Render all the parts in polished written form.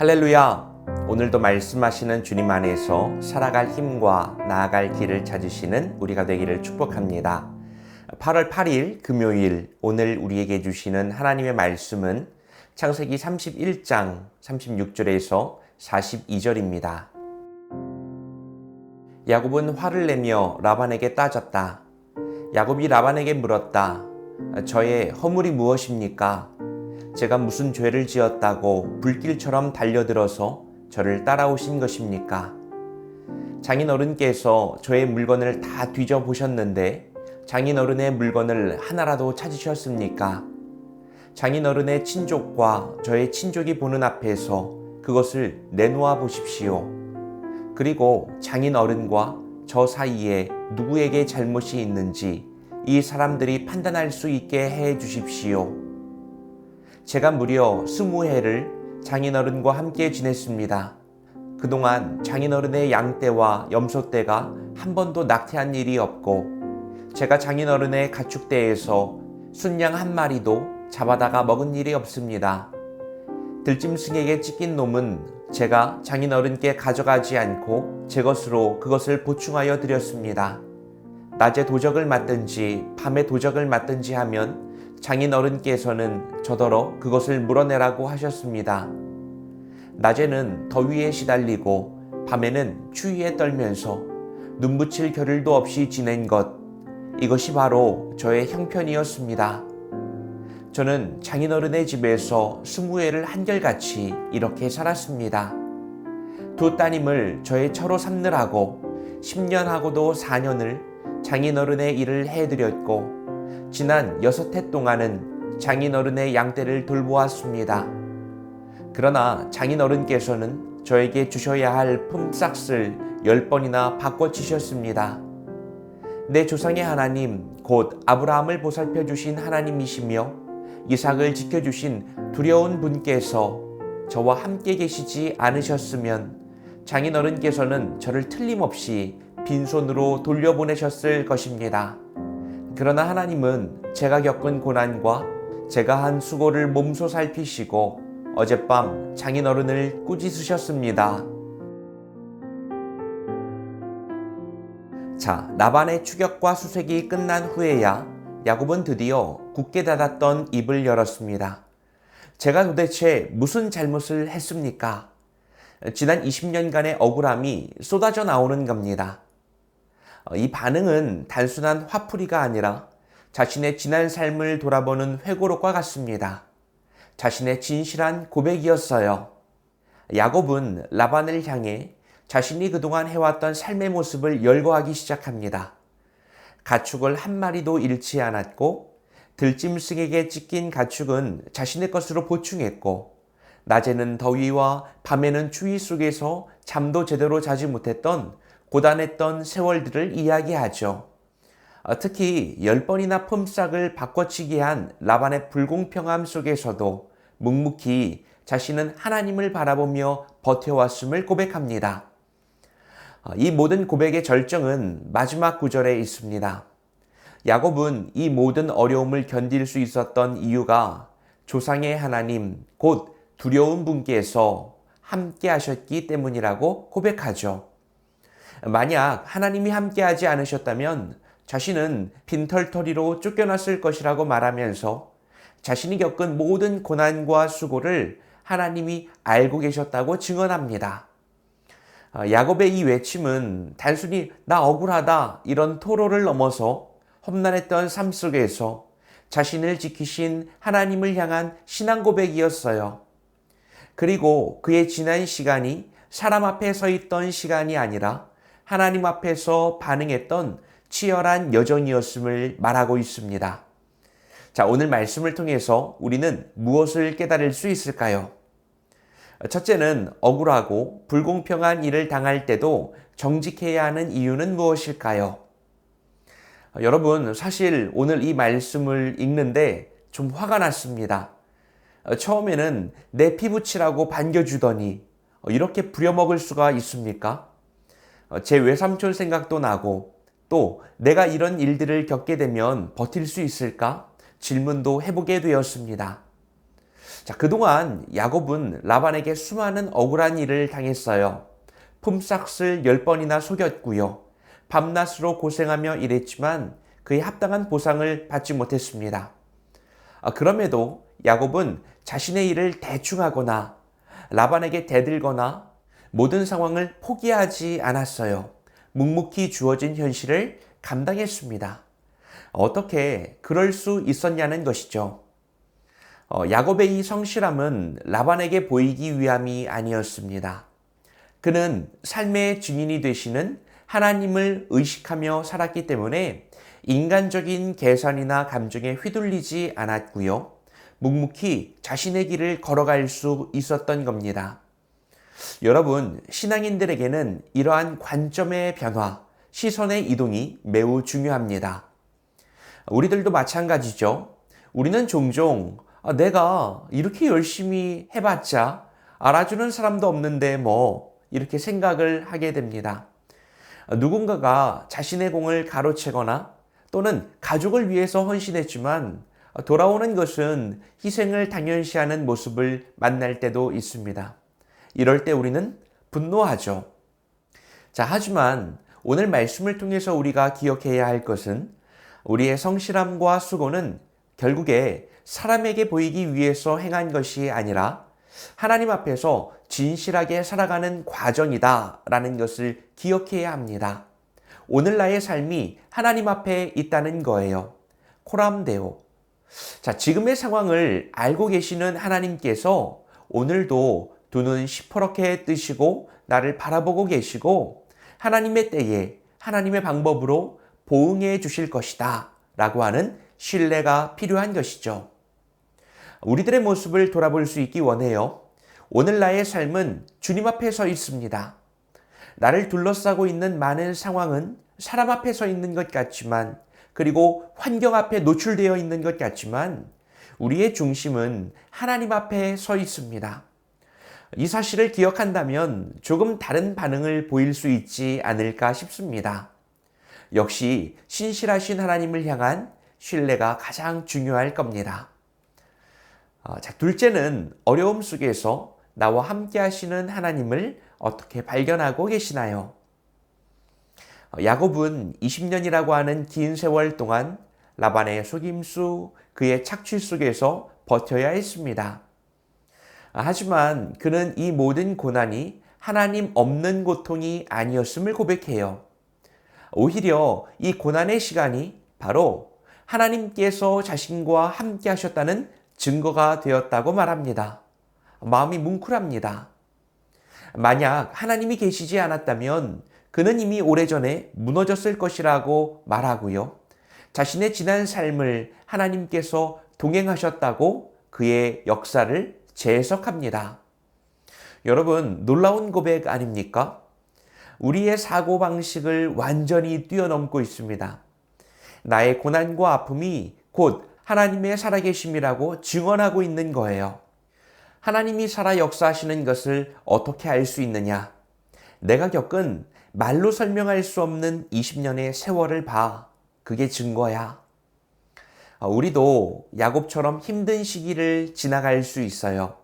할렐루야! 오늘도 말씀하시는 주님 안에서 살아갈 힘과 나아갈 길을 찾으시는 우리가 되기를 축복합니다. 8월 8일 금요일 오늘 우리에게 주시는 하나님의 말씀은 창세기 31장 36절에서 42절입니다. 야곱은 화를 내며 라반에게 따졌다. 야곱이 라반에게 물었다. 저의 허물이 무엇입니까? 제가 무슨 죄를 지었다고 불길처럼 달려들어서 저를 따라오신 것입니까? 장인어른께서 저의 물건을 다 뒤져보셨는데 장인어른의 물건을 하나라도 찾으셨습니까? 장인어른의 친족과 저의 친족이 보는 앞에서 그것을 내놓아 보십시오. 그리고 장인어른과 저 사이에 누구에게 잘못이 있는지 이 사람들이 판단할 수 있게 해 주십시오. 제가 무려 20해를 장인어른과 함께 지냈습니다. 그동안 장인어른의 양떼와 염소떼가 한 번도 낙태한 일이 없고 제가 장인어른의 가축대에서 순양 한 마리도 잡아다가 먹은 일이 없습니다. 들짐승에게 찢긴 놈은 제가 장인어른께 가져가지 않고 제 것으로 그것을 보충하여 드렸습니다. 낮에 도적을 맞든지 밤에 도적을 맞든지 하면 장인어른께서는 저더러 그것을 물어내라고 하셨습니다. 낮에는 더위에 시달리고 밤에는 추위에 떨면서 눈붙일 겨를도 없이 지낸 것, 이것이 바로 저의 형편이었습니다. 저는 장인어른의 집에서 20해를 한결같이 이렇게 살았습니다. 두 따님을 저의 처로 삼느라고 10년하고도 4년을 장인어른의 일을 해드렸고 지난 6해 동안은 장인어른의 양떼를 돌보았습니다. 그러나 장인어른께서는 저에게 주셔야 할 품삯을 10번이나 바꿔치셨습니다. 내 조상의 하나님, 곧 아브라함을 보살펴 주신 하나님이시며 이삭을 지켜주신 두려운 분께서 저와 함께 계시지 않으셨으면 장인어른께서는 저를 틀림없이 빈손으로 돌려보내셨을 것입니다. 그러나 하나님은 제가 겪은 고난과 제가 한 수고를 몸소 살피시고 어젯밤 장인어른을 꾸짖으셨습니다. 자, 라반의 추격과 수색이 끝난 후에야 야곱은 드디어 굳게 닫았던 입을 열었습니다. 제가 도대체 무슨 잘못을 했습니까? 지난 20년간의 억울함이 쏟아져 나오는 겁니다. 이 반응은 단순한 화풀이가 아니라 자신의 지난 삶을 돌아보는 회고록과 같습니다. 자신의 진실한 고백이었어요. 야곱은 라반을 향해 자신이 그동안 해왔던 삶의 모습을 열거하기 시작합니다. 가축을 한 마리도 잃지 않았고 들짐승에게 찢긴 가축은 자신의 것으로 보충했고 낮에는 더위와 밤에는 추위 속에서 잠도 제대로 자지 못했던 고단했던 세월들을 이야기하죠. 특히 10번이나 품삯을 바꿔치기 한 라반의 불공평함 속에서도 묵묵히 자신은 하나님을 바라보며 버텨왔음을 고백합니다. 이 모든 고백의 절정은 마지막 구절에 있습니다. 야곱은 이 모든 어려움을 견딜 수 있었던 이유가 조상의 하나님, 곧 두려운 분께서 함께 하셨기 때문이라고 고백하죠. 만약 하나님이 함께하지 않으셨다면 자신은 빈털터리로 쫓겨났을 것이라고 말하면서 자신이 겪은 모든 고난과 수고를 하나님이 알고 계셨다고 증언합니다. 야곱의 이 외침은 단순히 나 억울하다 이런 토로를 넘어서 험난했던 삶 속에서 자신을 지키신 하나님을 향한 신앙 고백이었어요. 그리고 그의 지난 시간이 사람 앞에 서 있던 시간이 아니라 하나님 앞에서 반응했던 치열한 여정이었음을 말하고 있습니다. 자, 오늘 말씀을 통해서 우리는 무엇을 깨달을 수 있을까요? 첫째는 억울하고 불공평한 일을 당할 때도 정직해야 하는 이유는 무엇일까요? 여러분, 사실 오늘 이 말씀을 읽는데 좀 화가 났습니다. 처음에는 내 피부치라고 반겨주더니 이렇게 부려먹을 수가 있습니까? 제 외삼촌 생각도 나고 또 내가 이런 일들을 겪게 되면 버틸 수 있을까? 질문도 해보게 되었습니다. 자, 그동안 야곱은 라반에게 수많은 억울한 일을 당했어요. 품삯을 10번이나 속였고요. 밤낮으로 고생하며 일했지만 그에 합당한 보상을 받지 못했습니다. 그럼에도 야곱은 자신의 일을 대충 하거나 라반에게 대들거나 모든 상황을 포기하지 않았어요. 묵묵히 주어진 현실을 감당했습니다. 어떻게 그럴 수 있었냐는 것이죠. 야곱의 이 성실함은 라반에게 보이기 위함이 아니었습니다. 그는 삶의 증인이 되시는 하나님을 의식하며 살았기 때문에 인간적인 계산이나 감정에 휘둘리지 않았고요. 묵묵히 자신의 길을 걸어갈 수 있었던 겁니다. 여러분, 신앙인들에게는 이러한 관점의 변화, 시선의 이동이 매우 중요합니다. 우리들도 마찬가지죠. 우리는 종종 내가 이렇게 열심히 해봤자 알아주는 사람도 없는데 이렇게 생각을 하게 됩니다. 누군가가 자신의 공을 가로채거나 또는 가족을 위해서 헌신했지만 돌아오는 것은 희생을 당연시하는 모습을 만날 때도 있습니다. 이럴 때 우리는 분노하죠. 자, 하지만 오늘 말씀을 통해서 우리가 기억해야 할 것은 우리의 성실함과 수고는 결국에 사람에게 보이기 위해서 행한 것이 아니라 하나님 앞에서 진실하게 살아가는 과정이다 라는 것을 기억해야 합니다. 오늘 나의 삶이 하나님 앞에 있다는 거예요. 코람데오. 자, 지금의 상황을 알고 계시는 하나님께서 오늘도 두 눈 시퍼렇게 뜨시고 나를 바라보고 계시고 하나님의 때에 하나님의 방법으로 보응해 주실 것이다 라고 하는 신뢰가 필요한 것이죠. 우리들의 모습을 돌아볼 수 있기 원해요. 오늘 나의 삶은 주님 앞에 서 있습니다. 나를 둘러싸고 있는 많은 상황은 사람 앞에 서 있는 것 같지만, 그리고 환경 앞에 노출되어 있는 것 같지만 우리의 중심은 하나님 앞에 서 있습니다. 이 사실을 기억한다면 조금 다른 반응을 보일 수 있지 않을까 싶습니다. 역시 신실하신 하나님을 향한 신뢰가 가장 중요할 겁니다. 자, 둘째는 어려움 속에서 나와 함께 하시는 하나님을 어떻게 발견하고 계시나요? 야곱은 20년이라고 하는 긴 세월 동안 라반의 속임수, 그의 착취 속에서 버텨야 했습니다. 하지만 그는 이 모든 고난이 하나님 없는 고통이 아니었음을 고백해요. 오히려 이 고난의 시간이 바로 하나님께서 자신과 함께 하셨다는 증거가 되었다고 말합니다. 마음이 뭉클합니다. 만약 하나님이 계시지 않았다면 그는 이미 오래전에 무너졌을 것이라고 말하고요. 자신의 지난 삶을 하나님께서 동행하셨다고 그의 역사를 재해석합니다. 여러분, 놀라운 고백 아닙니까? 우리의 사고방식을 완전히 뛰어넘고 있습니다. 나의 고난과 아픔이 곧 하나님의 살아계심이라고 증언하고 있는 거예요. 하나님이 살아 역사하시는 것을 어떻게 알 수 있느냐? 내가 겪은 말로 설명할 수 없는 20년의 세월을 봐. 그게 증거야. 우리도 야곱처럼 힘든 시기를 지나갈 수 있어요.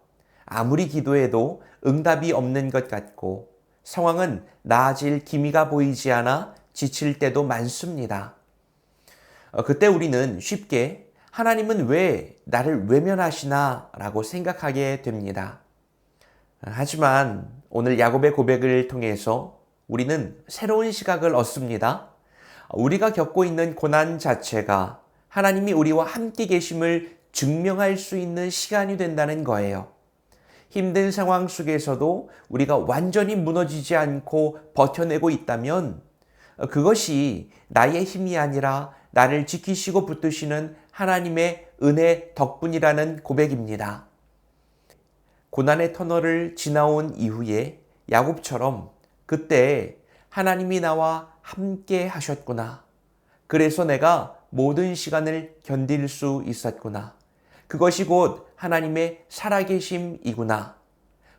아무리 기도해도 응답이 없는 것 같고 상황은 나아질 기미가 보이지 않아 지칠 때도 많습니다. 그때 우리는 쉽게 하나님은 왜 나를 외면하시나 라고 생각하게 됩니다. 하지만 오늘 야곱의 고백을 통해서 우리는 새로운 시각을 얻습니다. 우리가 겪고 있는 고난 자체가 하나님이 우리와 함께 계심을 증명할 수 있는 시간이 된다는 거예요. 힘든 상황 속에서도 우리가 완전히 무너지지 않고 버텨내고 있다면 그것이 나의 힘이 아니라 나를 지키시고 붙드시는 하나님의 은혜 덕분이라는 고백입니다. 고난의 터널을 지나온 이후에 야곱처럼 그때 하나님이 나와 함께 하셨구나. 그래서 내가 모든 시간을 견딜 수 있었구나. 그것이 곧 하나님의 살아계심이구나.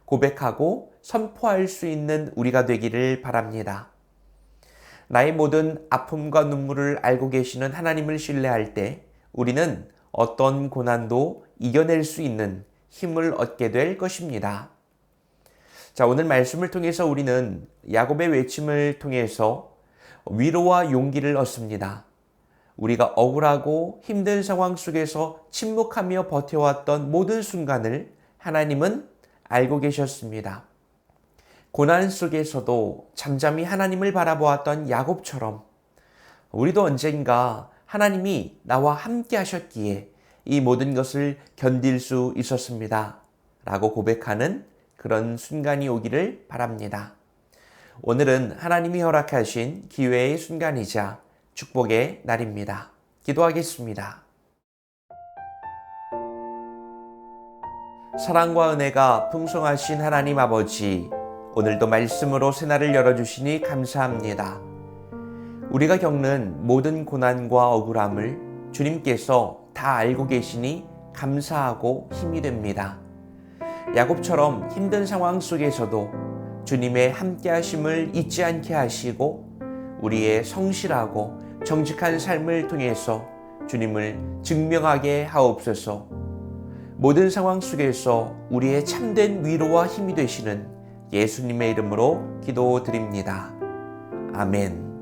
고백하고 선포할 수 있는 우리가 되기를 바랍니다. 나의 모든 아픔과 눈물을 알고 계시는 하나님을 신뢰할 때 우리는 어떤 고난도 이겨낼 수 있는 힘을 얻게 될 것입니다. 자, 오늘 말씀을 통해서 우리는 야곱의 외침을 통해서 위로와 용기를 얻습니다. 우리가 억울하고 힘든 상황 속에서 침묵하며 버텨왔던 모든 순간을 하나님은 알고 계셨습니다. 고난 속에서도 잠잠히 하나님을 바라보았던 야곱처럼 우리도 언젠가 하나님이 나와 함께 하셨기에 이 모든 것을 견딜 수 있었습니다. 라고 고백하는 그런 순간이 오기를 바랍니다. 오늘은 하나님이 허락하신 기회의 순간이자 축복의 날입니다. 기도하겠습니다. 사랑과 은혜가 풍성하신 하나님 아버지, 오늘도 말씀으로 새날을 열어주시니 감사합니다. 우리가 겪는 모든 고난과 억울함을 주님께서 다 알고 계시니 감사하고 힘이 됩니다. 야곱처럼 힘든 상황 속에서도 주님의 함께하심을 잊지 않게 하시고 우리의 성실하고 정직한 삶을 통해서 주님을 증명하게 하옵소서. 모든 상황 속에서 우리의 참된 위로와 힘이 되시는 예수님의 이름으로 기도드립니다. 아멘.